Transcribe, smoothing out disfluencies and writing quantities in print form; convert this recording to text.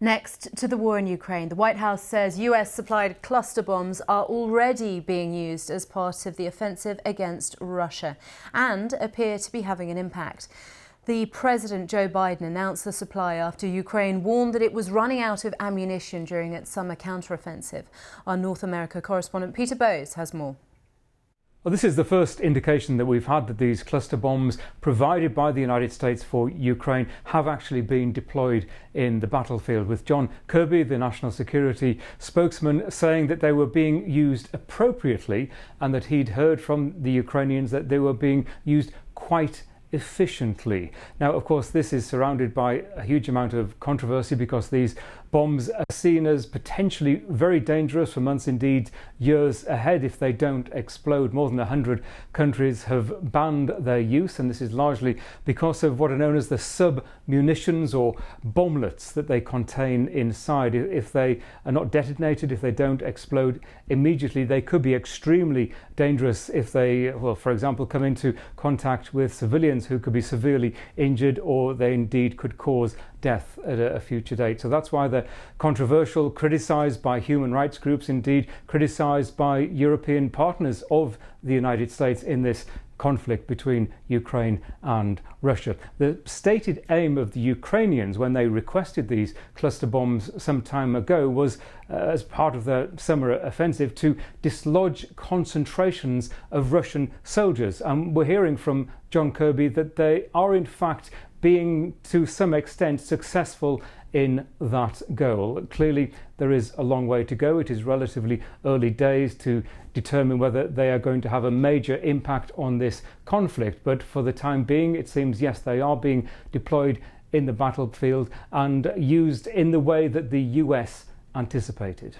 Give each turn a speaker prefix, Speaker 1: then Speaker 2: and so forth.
Speaker 1: Next to the war in Ukraine, the White House says US-supplied cluster bombs are already being used as part of the offensive against Russia and appear to be having an impact. The President Joe Biden announced the supply after Ukraine warned that it was running out of ammunition during its summer counteroffensive. Our North America correspondent Peter Bowes has more.
Speaker 2: Well, this is the first indication that we've had that these cluster bombs provided by the United States for Ukraine have actually been deployed in the battlefield, with John Kirby, the national security spokesman, saying that they were being used appropriately and that he'd heard from the Ukrainians that they were being used quite efficiently. Now, of course, this is surrounded by a huge amount of controversy because these bombs are seen as potentially very dangerous for months, indeed years ahead, if they don't explode. More than 100 countries have banned their use, and this is largely because of what are known as the sub-munitions or bomblets that they contain inside. If they are not detonated, if they don't explode immediately, they could be extremely dangerous if they, well, for example, come into contact with civilians who could be severely injured, or they indeed could cause death at a future date. So that's why they're controversial, criticised by human rights groups, indeed criticised by European partners of the United States in this conflict between Ukraine and Russia. The stated aim of the Ukrainians when they requested these cluster bombs some time ago was, as part of their summer offensive, to dislodge concentrations of Russian soldiers. And we're hearing from John Kirby that they are in fact being to some extent successful in that goal. Clearly there is a long way to go. It is relatively early days to determine whether they are going to have a major impact on this conflict, but for the time being it seems yes, they are being deployed in the battlefield and used in the way that the US anticipated.